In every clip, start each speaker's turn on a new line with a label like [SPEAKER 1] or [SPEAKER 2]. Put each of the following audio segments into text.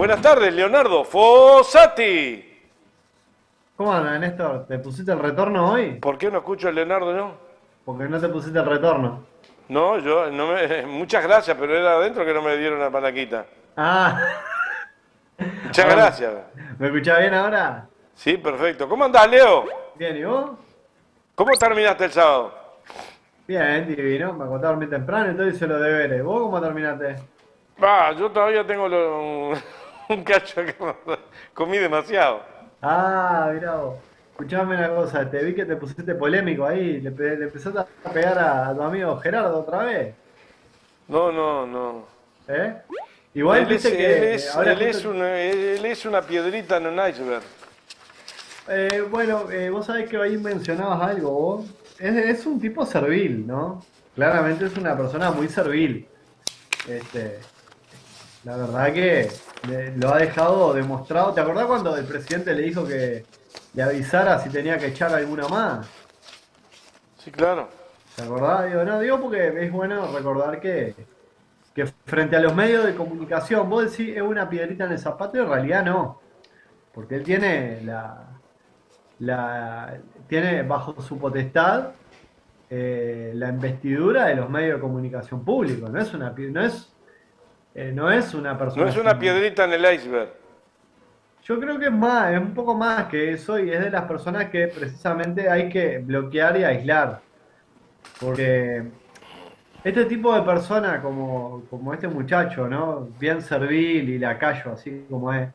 [SPEAKER 1] Buenas tardes, Leonardo Fossati.
[SPEAKER 2] ¿Cómo andas, Néstor? ¿Te pusiste el retorno hoy?
[SPEAKER 1] ¿Por qué no escucho a Leonardo yo?
[SPEAKER 2] Porque no te pusiste el retorno.
[SPEAKER 1] No, yo no me. Muchas gracias, pero era adentro que no me dieron una palaquita.
[SPEAKER 2] Ah,
[SPEAKER 1] Muchas
[SPEAKER 2] ahora
[SPEAKER 1] gracias.
[SPEAKER 2] ¿me escuchás bien ahora?
[SPEAKER 1] Sí, perfecto. ¿Cómo andás, Leo?
[SPEAKER 2] Bien, ¿y vos?
[SPEAKER 1] ¿Cómo terminaste el sábado?
[SPEAKER 2] Bien, divino. Me acosté a dormir temprano y todo hice los deberes. ¿Vos cómo terminaste?
[SPEAKER 1] Yo todavía tengo un cacho que comí demasiado.
[SPEAKER 2] Ah, mirá vos. Escuchame una cosa, te vi que te pusiste polémico ahí. Le empezaste a pegar a tu amigo Gerardo otra vez.
[SPEAKER 1] No, no, no.
[SPEAKER 2] ¿Eh? Igual viste que ahora justo.
[SPEAKER 1] Él es una piedrita en un iceberg.
[SPEAKER 2] Bueno, vos sabés que ahí mencionabas algo, vos. Es un tipo servil, ¿no? Claramente es una persona muy servil. Este, la verdad que lo ha dejado demostrado. ¿Te acordás cuando el presidente le dijo que le avisara si tenía que echar alguna más?
[SPEAKER 1] Sí, claro.
[SPEAKER 2] ¿Te acordás? Digo, no, digo porque es bueno recordar que frente a los medios de comunicación, vos decís es una piedrita en el zapato y en realidad no. Porque él tiene tiene bajo su potestad la investidura de los medios de comunicación públicos. No es una
[SPEAKER 1] No
[SPEAKER 2] persona
[SPEAKER 1] es una
[SPEAKER 2] sin.
[SPEAKER 1] piedrita en el iceberg.
[SPEAKER 2] Yo creo que es más, es un poco más que eso y es de las personas que precisamente hay que bloquear y aislar. Porque este tipo de persona, como este muchacho, ¿no? Bien servil y lacayo, así como es,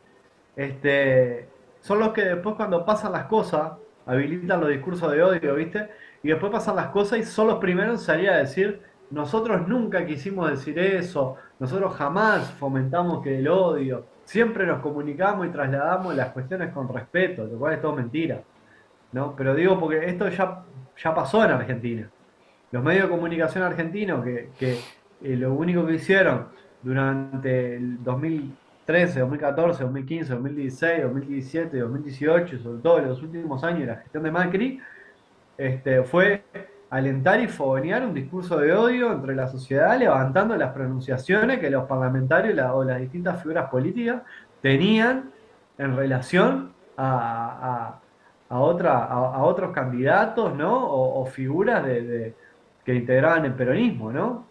[SPEAKER 2] son los que después cuando pasan las cosas, habilitan los discursos de odio, ¿viste? Y después pasan las cosas y son los primeros en salir a decir, nosotros nunca quisimos decir eso, nosotros jamás fomentamos que el odio, siempre nos comunicamos y trasladamos las cuestiones con respeto, lo cual es todo mentira, ¿no? Pero digo porque esto ya pasó en Argentina. Los medios de comunicación argentinos que lo único que hicieron durante el 2013, 2014, 2015, 2016, 2017, 2018, y sobre todo en los últimos años de la gestión de Macri, fue alentar y fogonear un discurso de odio entre la sociedad, levantando las pronunciaciones que los parlamentarios o las distintas figuras políticas tenían en relación a otros candidatos, ¿no? O figuras que integraban el peronismo, ¿no?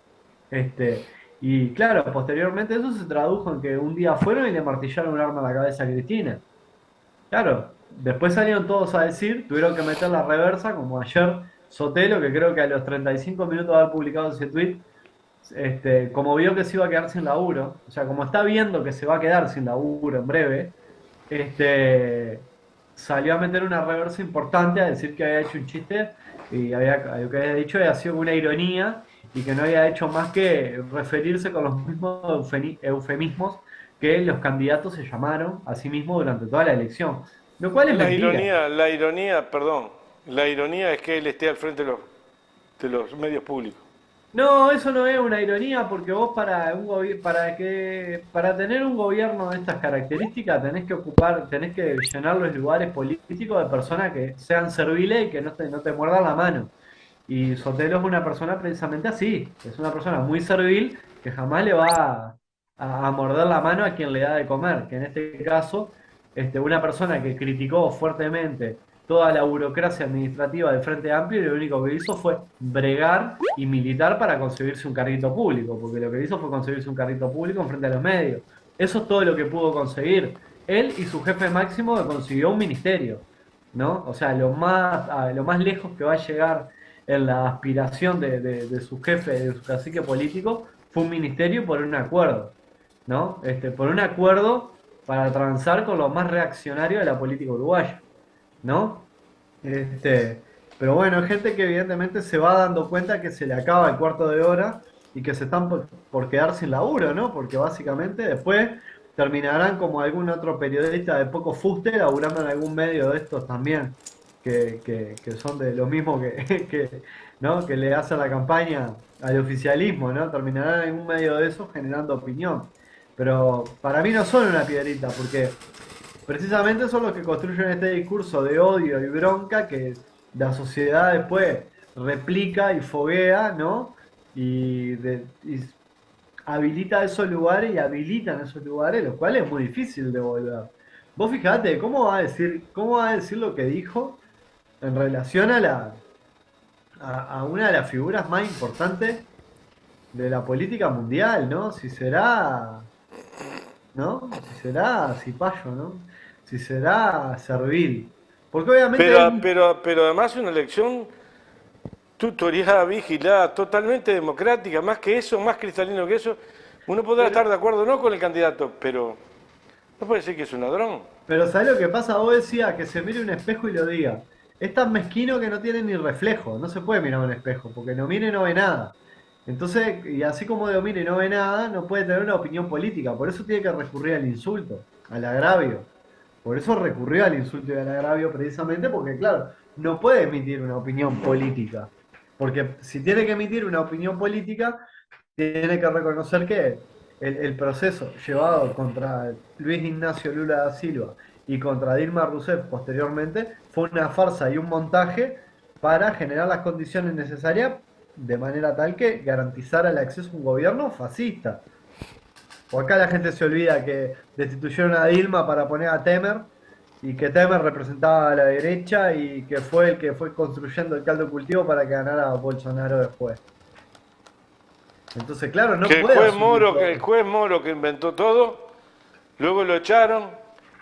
[SPEAKER 2] Este, y claro, posteriormente eso se tradujo en que un día fueron y le martillaron un arma a la cabeza a Cristina. Claro, después salieron todos a decir, tuvieron que meter la reversa, como ayer Sotelo, que creo que a los 35 minutos de haber publicado ese tweet, como vio que se iba a quedar sin laburo, o sea, como está viendo que se va a quedar sin laburo en breve, este, salió a meter una reversa importante a decir que había hecho un chiste y lo que había dicho había sido una ironía y que no había hecho más que referirse con los mismos eufemismos que los candidatos se llamaron a sí mismos durante toda la elección. Lo cual es mentira.
[SPEAKER 1] Perdón, la ironía es que él esté al frente de los medios públicos.
[SPEAKER 2] No, eso no es una ironía porque vos para tener un gobierno de estas características tenés que llenar los lugares políticos de personas que sean serviles y que no te muerdan la mano. Y Sotelo es una persona precisamente así, es una persona muy servil que jamás le va a morder la mano a quien le da de comer, que en este caso, una persona que criticó fuertemente toda la burocracia administrativa del Frente Amplio y lo único que hizo fue bregar y militar para conseguirse un carrito público, porque lo que hizo fue conseguirse un carrito público en frente a los medios. Eso es todo lo que pudo conseguir. Él y su jefe máximo que consiguió un ministerio, ¿no? O sea, lo más lejos que va a llegar en la aspiración de su jefe, de su cacique político, fue un ministerio por un acuerdo, ¿no? Por un acuerdo para transar con lo más reaccionario de la política uruguaya, ¿no? Pero bueno, hay gente que evidentemente se va dando cuenta que se le acaba el cuarto de hora y que se están por quedar sin laburo, ¿no? Porque básicamente después terminarán como algún otro periodista de poco fuste laburando en algún medio de estos también, que son de lo mismo ¿no? Que le hace la campaña al oficialismo, ¿no? Terminarán en algún medio de esos generando opinión. Pero para mí no son una piedrita, porque precisamente son los que construyen este discurso de odio y bronca que la sociedad después replica y foguea, ¿no? Y habilita esos lugares y habilitan esos lugares, lo cual es muy difícil de volver. Vos fijate, cómo va a decir lo que dijo en relación a una de las figuras más importantes de la política mundial, ¿no? Si será, ¿no? Si será Cipayo, ¿no? Si será Servil. Porque obviamente él,
[SPEAKER 1] Pero además una elección tutoriada, vigilada, totalmente democrática, más que eso, más cristalino que eso. Uno podrá
[SPEAKER 2] pero,
[SPEAKER 1] estar de acuerdo o no con el candidato, pero no puede ser que es un ladrón.
[SPEAKER 2] pero ¿sabés lo que pasa? Vos decías que se mire un espejo y lo diga. Es tan mezquino que no tiene ni reflejo, no se puede mirar un espejo, porque no mira y no ve nada. Entonces, y así como no mira y no ve nada, no puede tener una opinión política. Por eso tiene que recurrir al insulto, al agravio. Por eso recurrió al insulto y al agravio precisamente porque, claro, no puede emitir una opinión política. Porque si tiene que emitir una opinión política, tiene que reconocer que el proceso llevado contra Luis Ignacio Lula da Silva y contra Dilma Rousseff posteriormente fue una farsa y un montaje para generar las condiciones necesarias de manera tal que garantizara el acceso a un gobierno fascista. O acá la gente se olvida que destituyeron a Dilma para poner a Temer y que Temer representaba a la derecha y que fue el que fue construyendo el caldo de cultivo para que ganara Bolsonaro después. Entonces, claro, no puede asumir
[SPEAKER 1] Que
[SPEAKER 2] todo.
[SPEAKER 1] el juez Moro que inventó todo, luego lo echaron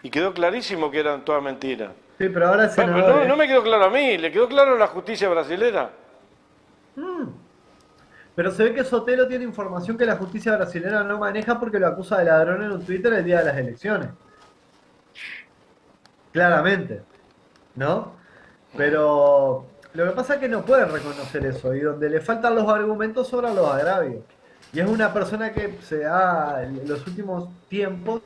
[SPEAKER 1] y quedó clarísimo que eran todas mentiras.
[SPEAKER 2] Sí, pero ahora es
[SPEAKER 1] Bueno, pero
[SPEAKER 2] senador,
[SPEAKER 1] no, no
[SPEAKER 2] ¿eh?
[SPEAKER 1] me quedó claro a mí, le quedó claro a la justicia brasilera.
[SPEAKER 2] Mm. Pero se ve que Sotelo tiene información que la justicia brasileña no maneja porque lo acusa de ladrón en un Twitter el día de las elecciones. Claramente, ¿no? Pero lo que pasa es que no pueden reconocer eso y donde le faltan los argumentos sobran los agravios. Y es una persona que en los últimos tiempos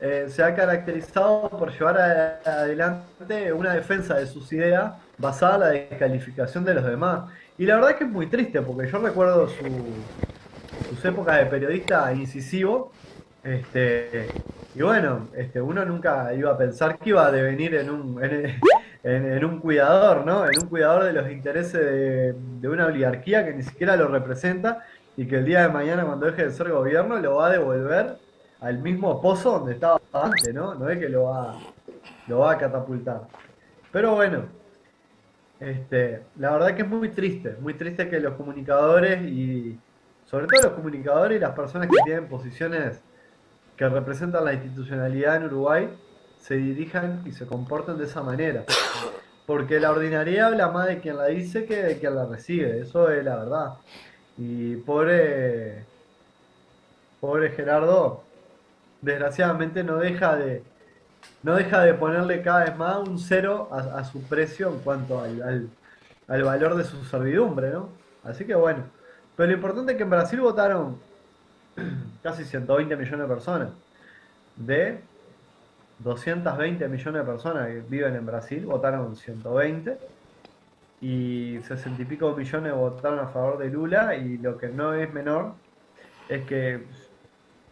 [SPEAKER 2] se ha caracterizado por llevar adelante una defensa de sus ideas basada en la descalificación de los demás. Y la verdad es que es muy triste porque yo recuerdo sus épocas de periodista incisivo. Y bueno, uno nunca iba a pensar que iba a devenir en un cuidador, ¿no? En un cuidador de los intereses de una oligarquía que ni siquiera lo representa y que el día de mañana, cuando deje de ser gobierno, lo va a devolver al mismo pozo donde estaba antes, ¿no? No es que lo va a catapultar. Pero bueno, la verdad que es muy triste que los comunicadores y sobre todo los comunicadores y las personas que tienen posiciones que representan la institucionalidad en Uruguay se dirijan y se comporten de esa manera. Porque la ordinariedad habla más de quien la dice que de quien la recibe, eso es la verdad. Y pobre Gerardo, desgraciadamente no deja de ponerle cada vez más un cero a su precio en cuanto al valor de su servidumbre, ¿no? Así que bueno. Pero lo importante es que en Brasil votaron casi 120 millones de personas. De 220 millones de personas que viven en Brasil, votaron 120 y 60 y pico millones votaron a favor de Lula y lo que no es menor es que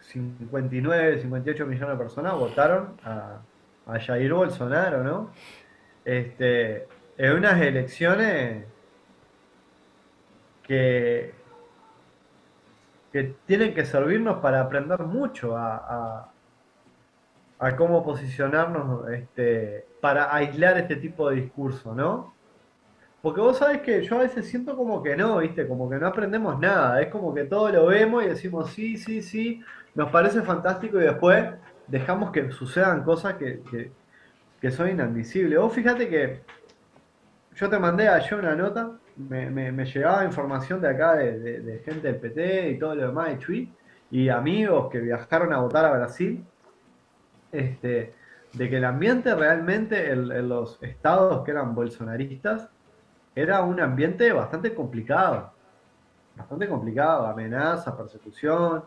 [SPEAKER 2] 59, 58 millones de personas votaron a Jair Bolsonaro, ¿no? En unas elecciones que, que tienen que servirnos para aprender mucho a cómo posicionarnos para aislar este tipo de discurso, ¿no? Porque vos sabés que yo a veces siento como que no, ¿viste? Como que no aprendemos nada. Es como que todo lo vemos y decimos sí, sí, sí, nos parece fantástico y después dejamos que sucedan cosas que son inadmisibles. Vos fíjate que yo te mandé ayer una nota, me llegaba información de acá de gente del PT y todo lo demás de Chuy y amigos que viajaron a votar a Brasil, de que el ambiente realmente en los estados que eran bolsonaristas era un ambiente bastante complicado, amenazas, persecución.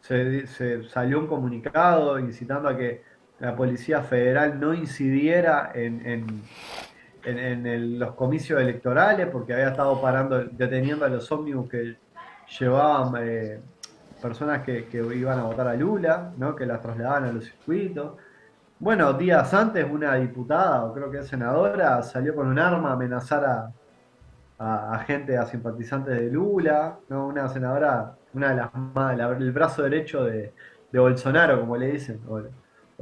[SPEAKER 2] Se salió un comunicado incitando a que la Policía Federal no incidiera en los comicios electorales porque había estado deteniendo a los ómnibus que llevaban personas que iban a votar a Lula, ¿no? Que las trasladaban a los circuitos. Bueno, días antes una diputada, o creo que es senadora, salió con un arma a amenazar a gente, a simpatizantes de Lula, ¿no? Una senadora, una de las más, el brazo derecho de Bolsonaro, como le dicen, o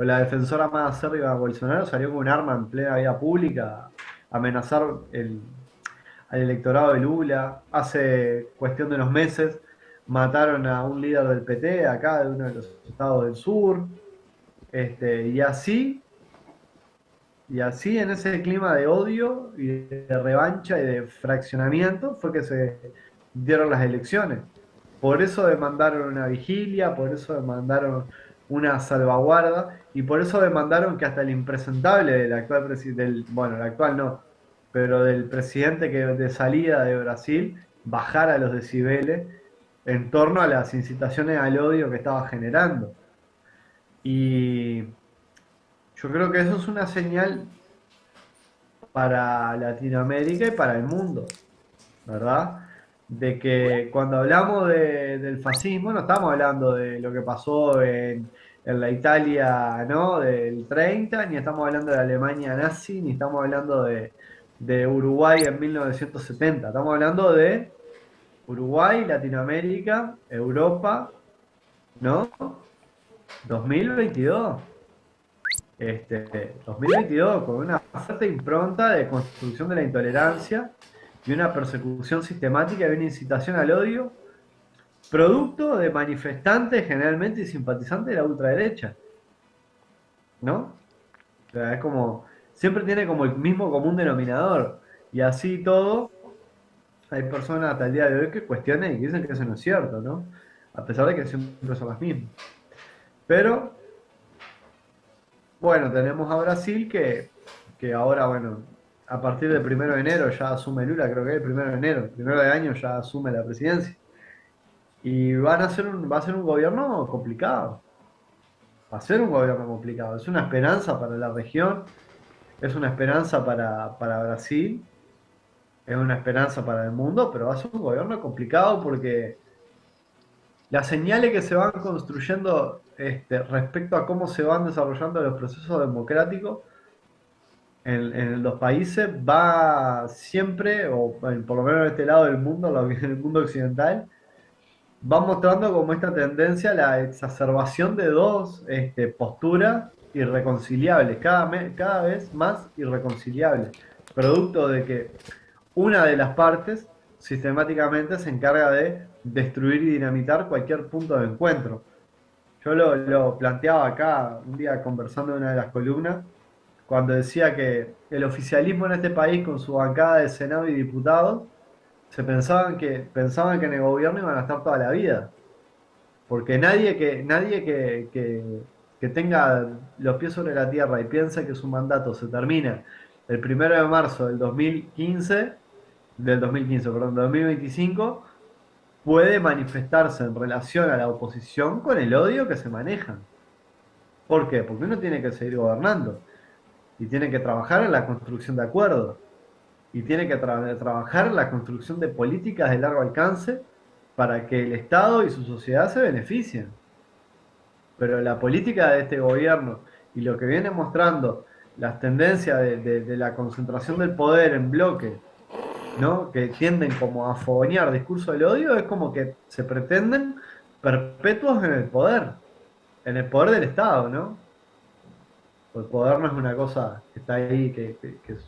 [SPEAKER 2] la defensora más acérrima de Bolsonaro, salió con un arma en plena vía pública a amenazar al electorado de Lula. Hace cuestión de unos meses mataron a un líder del PT acá, de uno de los estados del sur, y así. Y así en ese clima de odio y de revancha y de fraccionamiento fue que se dieron las elecciones. Por eso demandaron una vigilia, por eso demandaron una salvaguarda y por eso demandaron que hasta el impresentable del actual presidente, bueno, el actual no, pero del presidente que de salida de Brasil bajara los decibeles en torno a las incitaciones al odio que estaba generando. Y yo creo que eso es una señal para Latinoamérica y para el mundo, ¿verdad? De que cuando hablamos del fascismo no estamos hablando de lo que pasó en la Italia, ¿no? Del 30, ni estamos hablando de la Alemania nazi, ni estamos hablando de Uruguay en 1970. Estamos hablando de Uruguay, Latinoamérica, Europa, ¿no? 2022. 2022 con una fuerte impronta de construcción de la intolerancia y una persecución sistemática y una incitación al odio, producto de manifestantes generalmente y simpatizantes de la ultraderecha, ¿no? O sea, es como, siempre tiene como el mismo común denominador, y así todo, hay personas hasta el día de hoy que cuestionan y que dicen que eso no es cierto, ¿no? A pesar de que siempre son las mismas. Pero bueno, tenemos a Brasil que ahora, bueno, a partir del 1 de enero ya asume Lula, creo que el 1 de enero, el 1 de año ya asume la presidencia. Y va a ser un gobierno complicado, va a ser un gobierno complicado. Es una esperanza para la región, es una esperanza para Brasil, es una esperanza para el mundo, pero va a ser un gobierno complicado porque las señales que se van construyendo respecto a cómo se van desarrollando los procesos democráticos en los países va siempre, o por lo menos en este lado del mundo, en el mundo occidental, va mostrando como esta tendencia a la exacerbación de dos posturas irreconciliables, cada vez más irreconciliables, producto de que una de las partes sistemáticamente se encarga de destruir y dinamitar cualquier punto de encuentro. Yo lo planteaba acá un día conversando en una de las columnas, cuando decía que el oficialismo en este país, con su bancada de Senado y diputados, pensaban que en el gobierno iban a estar toda la vida. Porque nadie que tenga los pies sobre la tierra y piense que su mandato se termina el 1 de marzo del 2015, perdón, del 2025, puede manifestarse en relación a la oposición con el odio que se manejan. ¿Por qué? Porque uno tiene que seguir gobernando y tiene que trabajar en la construcción de acuerdos y tiene que trabajar en la construcción de políticas de largo alcance para que el Estado y su sociedad se beneficien. Pero la política de este gobierno y lo que viene mostrando las tendencias de la concentración del poder en bloque, ¿no? Que tienden como a fogonear discurso del odio, es como que se pretenden perpetuos en el poder del Estado, ¿no? El poder no es una cosa que está ahí, que es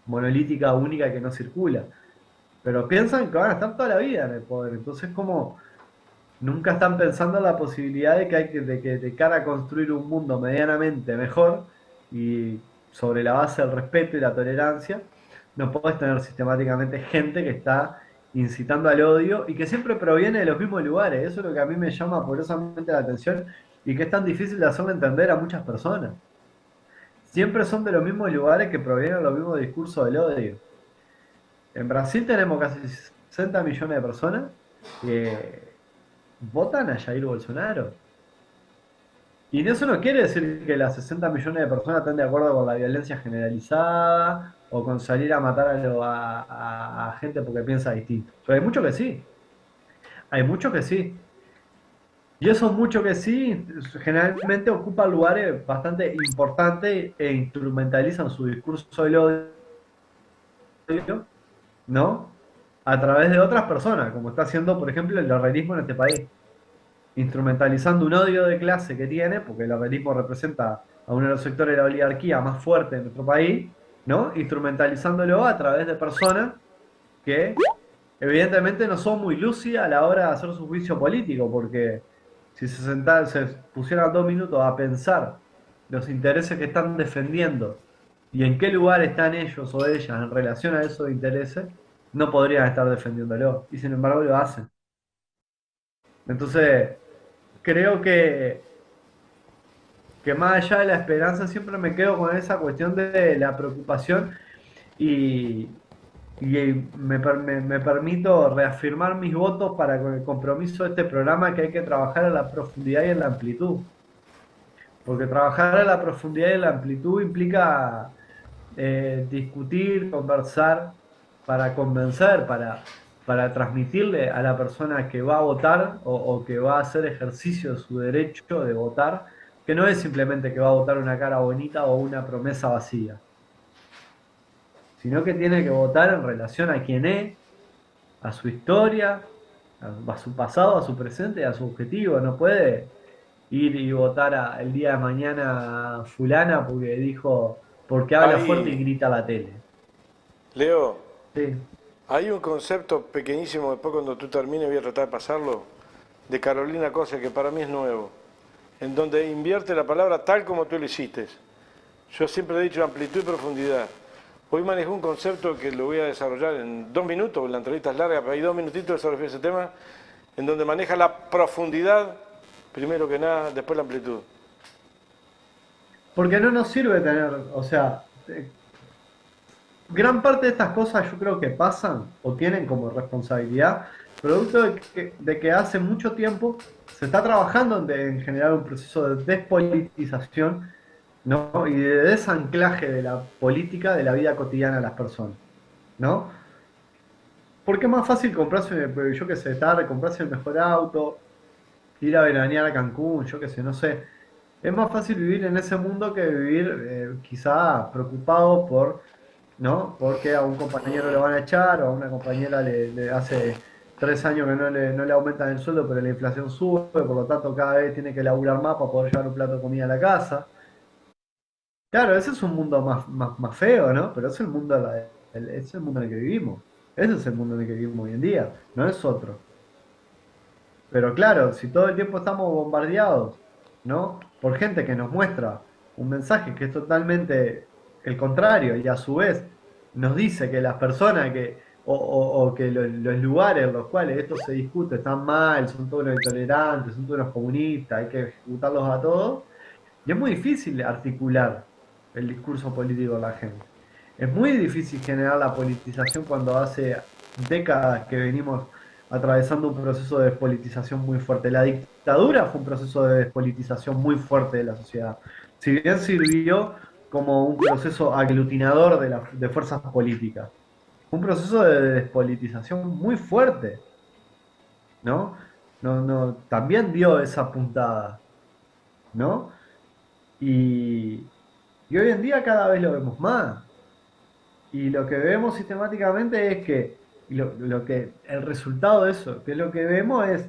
[SPEAKER 2] monolítica, única, y que no circula. Pero piensan que van a estar toda la vida en el poder. Entonces, como nunca están pensando en la posibilidad de que de cara a construir un mundo medianamente mejor y sobre la base del respeto y la tolerancia, no podés tener sistemáticamente gente que está incitando al odio y que siempre proviene de los mismos lugares. Eso es lo que a mí me llama poderosamente la atención y que es tan difícil de hacerle entender a muchas personas. Siempre son de los mismos lugares que provienen los mismos discursos del odio. En Brasil tenemos casi 60 millones de personas que votan a Jair Bolsonaro. Y eso no quiere decir que las 60 millones de personas estén de acuerdo con la violencia generalizada o con salir a matar a gente porque piensa distinto. Pero hay muchos que sí. Hay muchos que sí. Y esos muchos que sí, generalmente ocupan lugares bastante importantes e instrumentalizan su discurso del odio, ¿no? a través de otras personas, como está haciendo, por ejemplo, el herrerismo en este país, instrumentalizando un odio de clase que tiene, porque el herrerismo representa a uno de los sectores de la oligarquía más fuerte de nuestro país, ¿no? Instrumentalizándolo a través de personas que evidentemente no son muy lúcidas a la hora de hacer su juicio político, porque si se pusieran 2 minutos a pensar los intereses que están defendiendo y en qué lugar están ellos o ellas en relación a esos intereses, no podrían estar defendiéndolo, y sin embargo lo hacen. Entonces, creo que más allá de la esperanza, siempre me quedo con esa cuestión de la preocupación y, me permito reafirmar mis votos para con el compromiso de este programa, que hay que trabajar en la profundidad y en la amplitud. Porque trabajar en la profundidad y en la amplitud implica discutir, conversar, para convencer, para transmitirle a la persona que va a votar o que va a hacer ejercicio de su derecho de votar, que no es simplemente que va a votar una cara bonita o una promesa vacía, sino que tiene que votar en relación a quién es, a su historia, a su pasado, a su presente y a su objetivo. No puede ir y votar el día de mañana a fulana porque dijo, porque habla fuerte y
[SPEAKER 1] Hay,
[SPEAKER 2] grita a la tele.
[SPEAKER 1] Leo,
[SPEAKER 2] Sí.
[SPEAKER 1] hay un concepto pequeñísimo, después cuando tú termines voy a tratar de pasarlo, de Carolina Cosa, que para mí es nuevo, en donde invierte la palabra tal como tú lo hiciste. Yo siempre he dicho amplitud y profundidad. Hoy manejé un concepto que lo voy a desarrollar en 2 minutos, la entrevista es larga, pero hay 2 minutitos sobre ese tema, en donde maneja la profundidad, primero que nada, después la amplitud.
[SPEAKER 2] Porque no nos sirve tener, o sea, gran parte de estas cosas yo creo que pasan o tienen como responsabilidad, producto de que hace mucho tiempo se está trabajando en generar un proceso de despolitización, ¿no? Y de desanclaje de la política de la vida cotidiana de las personas, ¿no? Porque es más fácil comprarse, yo qué sé, comprarse el mejor auto, ir a veranear a Cancún, yo qué sé, no sé. Es más fácil vivir en ese mundo que vivir quizá preocupado por, ¿no? Porque a un compañero le van a echar o a una compañera le hace 3 años que no le aumentan el sueldo, pero la inflación sube, por lo tanto cada vez tiene que laburar más para poder llevar un plato de comida a la casa. Claro, ese es un mundo más feo, ¿no? Pero es el mundo, es el mundo en el que vivimos. Ese es el mundo en el que vivimos hoy en día, no es otro. Pero claro, si todo el tiempo estamos bombardeados, ¿no? Por gente que nos muestra un mensaje que es totalmente el contrario y a su vez nos dice que las personas o que los lugares en los cuales esto se discute están mal, son todos unos intolerantes, son todos unos comunistas, hay que ejecutarlos a todos, y es muy difícil articular el discurso político de la gente. Es muy difícil generar la politización cuando hace décadas que venimos atravesando un proceso de despolitización muy fuerte. La dictadura fue un proceso de despolitización muy fuerte de la sociedad. Si bien sirvió como un proceso aglutinador de fuerzas políticas, un proceso de despolitización muy fuerte, ¿no? También dio esa puntada, ¿no? Y, y hoy en día cada vez lo vemos más. Y lo que vemos sistemáticamente es que el resultado de eso, que lo que vemos es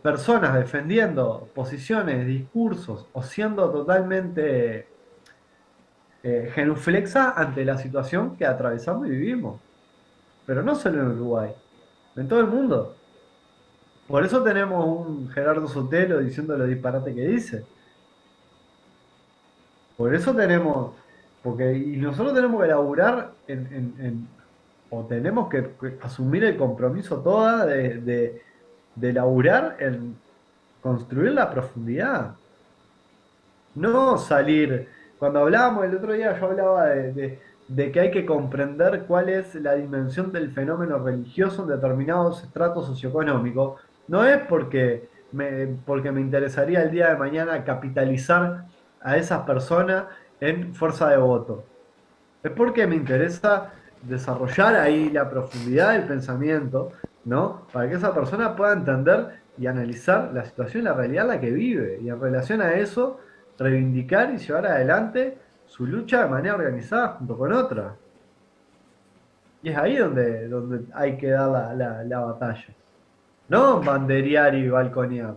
[SPEAKER 2] personas defendiendo posiciones, discursos o siendo totalmente genuflexa ante la situación que atravesamos y vivimos. Pero no solo en Uruguay, en todo el mundo. Por eso tenemos un Gerardo Sotelo diciendo lo disparate que dice. Por eso tenemos, y nosotros tenemos que laburar o tenemos que asumir el compromiso toda de laburar en construir la profundidad. No salir, cuando hablábamos el otro día, yo hablaba de que hay que comprender cuál es la dimensión del fenómeno religioso en determinados estratos socioeconómicos. No es porque me interesaría el día de mañana capitalizar a esas personas en fuerza de voto. Es porque me interesa desarrollar ahí la profundidad del pensamiento, ¿no? Para que esa persona pueda entender y analizar la situación y la realidad en la que vive. Y en relación a eso, reivindicar y llevar adelante su lucha de manera organizada junto con otras. Y es ahí donde hay que dar la batalla. No banderear y balconear.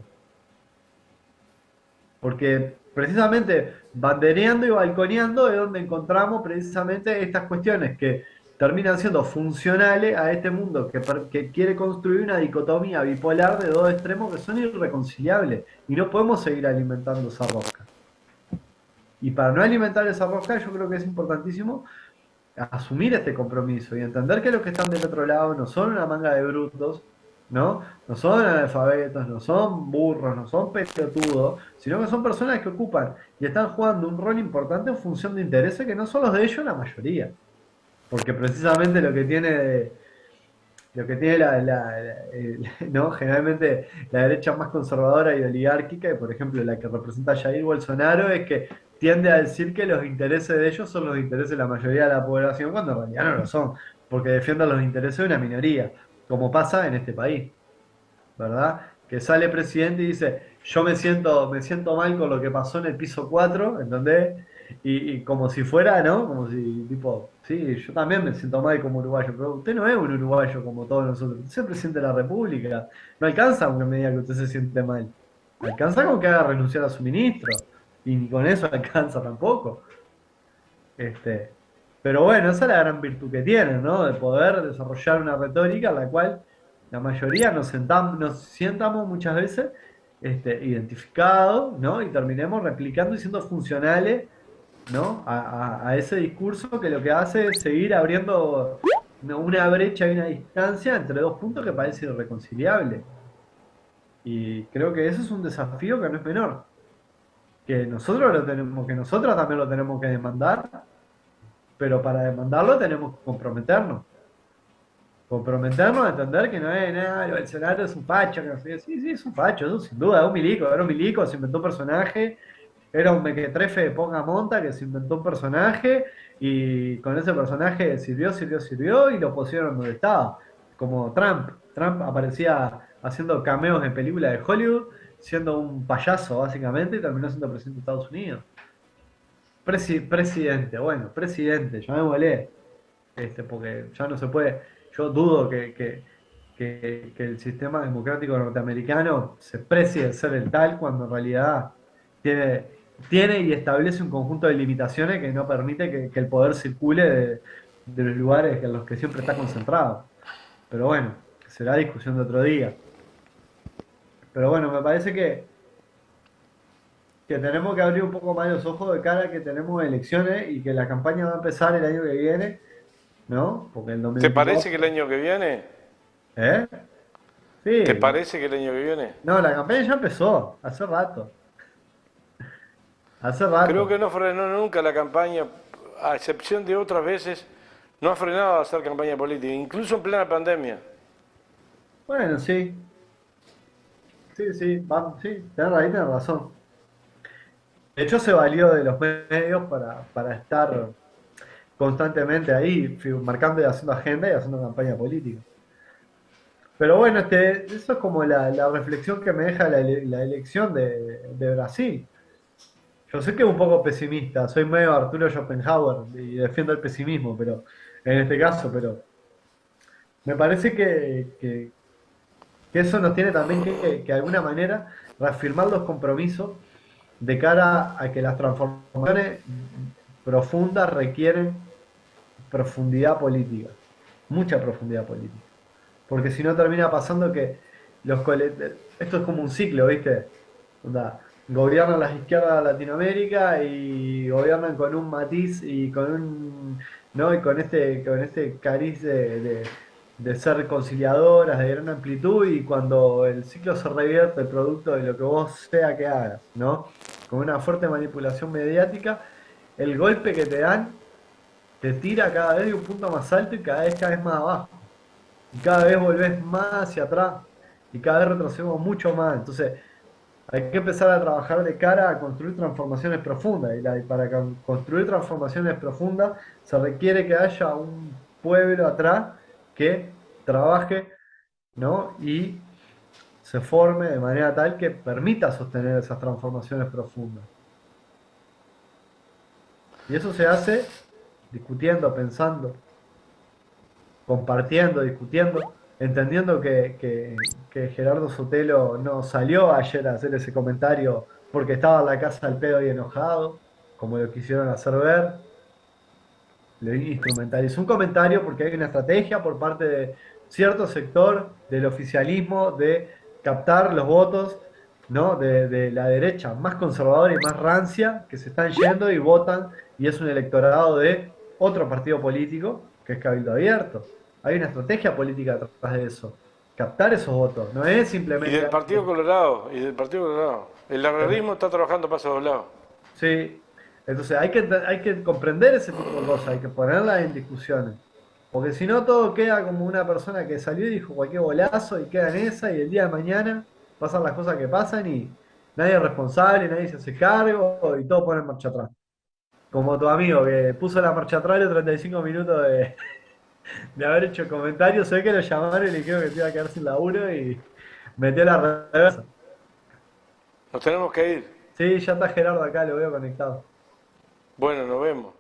[SPEAKER 2] Porque precisamente bandereando y balconeando es donde encontramos precisamente estas cuestiones que terminan siendo funcionales a este mundo que quiere construir una dicotomía bipolar de dos extremos que son irreconciliables y no podemos seguir alimentando esa rosca. Y para no alimentar esa rosca yo creo que es importantísimo asumir este compromiso y entender que los que están del otro lado no son una manga de brutos, ¿no? No son analfabetos, no son burros, no son pelotudos, sino que son personas que ocupan y están jugando un rol importante en función de intereses que no son los de ellos la mayoría. Porque precisamente lo que tiene ¿no? Generalmente la derecha más conservadora y oligárquica, y por ejemplo la que representa a Jair Bolsonaro, es que tiende a decir que los intereses de ellos son los intereses de la mayoría de la población, cuando en realidad no lo son, porque defienden los intereses de una minoría, como pasa en este país, ¿verdad? Que sale presidente y dice, yo me siento mal con lo que pasó en el piso 4, ¿entendés? Y como si fuera, ¿no? Como si, tipo, sí, yo también me siento mal como uruguayo, pero usted no es un uruguayo como todos nosotros, usted es el presidente de la República, no alcanza con que me diga que usted se siente mal, alcanza con que haga renunciar a su ministro, y ni con eso alcanza tampoco. Este, pero bueno, esa es la gran virtud que tienen, ¿no? De poder desarrollar una retórica en la cual la mayoría nos sientamos muchas veces identificados, ¿no? Y terminemos replicando y siendo funcionales, ¿no? A ese discurso que lo que hace es seguir abriendo una brecha y una distancia entre dos puntos que parecen irreconciliables. Y creo que eso es un desafío que no es menor, que nosotros también lo tenemos que demandar, pero para demandarlo tenemos que comprometernos. Comprometernos a entender que no es nada, el Bolsonaro es un facho, que no sé qué. Sí, sí, es un facho, eso sin duda, es un milico, era un milico, se inventó un personaje, era un mequetrefe de poca monta que se inventó un personaje y con ese personaje sirvió y lo pusieron donde estaba, como Trump. Trump aparecía haciendo cameos en películas de Hollywood, siendo un payaso básicamente y terminó siendo presidente de Estados Unidos. Presidente, bueno, presidente, llamémosle, porque ya no se puede. Yo dudo que el sistema democrático norteamericano se precie de ser el tal cuando en realidad tiene, tiene y establece un conjunto de limitaciones que no permite que el poder circule de los lugares en los que siempre está concentrado. Pero bueno, será discusión de otro día. Pero bueno, me parece que tenemos que abrir un poco más los ojos de cara a que tenemos elecciones y que la campaña va a empezar el año que viene, ¿no? Porque el
[SPEAKER 1] ¿Te parece que el
[SPEAKER 2] 2024.
[SPEAKER 1] año que viene?
[SPEAKER 2] ¿Eh?
[SPEAKER 1] ¿Te
[SPEAKER 2] Sí.
[SPEAKER 1] parece que el año que viene?
[SPEAKER 2] No, la campaña ya empezó, hace rato. Hace
[SPEAKER 1] Creo que
[SPEAKER 2] rato.
[SPEAKER 1] no frenó nunca la campaña, a excepción de otras veces, no ha frenado a hacer campaña política, incluso en plena pandemia.
[SPEAKER 2] Bueno, sí. Sí, sí, vamos, sí, ahí, tenés razón. De hecho, se valió de los medios para estar constantemente ahí, marcando y haciendo agenda y haciendo campaña política. Pero bueno, eso es como la reflexión que me deja la elección de Brasil. Yo sé que es un poco pesimista, soy medio Arturo Schopenhauer y defiendo el pesimismo, pero en este caso, pero me parece que eso nos tiene también que de alguna manera reafirmar los compromisos de cara a que las transformaciones profundas requieren profundidad política, mucha profundidad política. Porque si no termina pasando que esto es como un ciclo, ¿viste? Onda, gobiernan las izquierdas de Latinoamérica y gobiernan con un matiz y con un, ¿no? Y con este cariz de ser conciliadoras, de gran amplitud, y cuando el ciclo se revierte el producto de lo que vos sea que hagas, ¿no? Con una fuerte manipulación mediática, el golpe que te dan te tira cada vez de un punto más alto y cada vez más abajo. Y cada vez volvés más hacia atrás y cada vez retrocedemos mucho más. Entonces, hay que empezar a trabajar de cara a construir transformaciones profundas. Y para construir transformaciones profundas se requiere que haya un pueblo atrás que trabaje, ¿no? Y se forme de manera tal que permita sostener esas transformaciones profundas. Y eso se hace discutiendo, pensando. compartiendo, discutiendo, entendiendo que Gerardo Sotelo no salió ayer a hacer ese comentario porque estaba en la casa del pedo y enojado, como lo quisieron hacer ver, lo instrumentalizó un comentario porque hay una estrategia por parte de cierto sector del oficialismo de captar los votos, ¿no? de la derecha más conservadora y más rancia que se están yendo y votan y es un electorado de otro partido político que es Cabildo Abierto. Hay una estrategia política detrás de eso. Captar esos votos, no es
[SPEAKER 1] Y del
[SPEAKER 2] simplemente...
[SPEAKER 1] Partido Colorado, y del Partido Colorado. El herrerismo está trabajando para esos lados.
[SPEAKER 2] Sí, entonces hay que comprender ese tipo de cosas, hay que ponerlas en discusiones. Porque si no, todo queda como una persona que salió y dijo cualquier bolazo y queda en esa, y el día de mañana pasan las cosas que pasan y nadie es responsable, nadie se hace cargo y todo pone en marcha atrás. Como tu amigo que puso la marcha atrás los 35 minutos de haber hecho comentarios, sé que lo llamaron y le dijeron que se iba a quedar sin laburo y metió la reversa.
[SPEAKER 1] Nos tenemos que ir.
[SPEAKER 2] Sí, ya está Gerardo acá, lo veo conectado.
[SPEAKER 1] Bueno, nos vemos.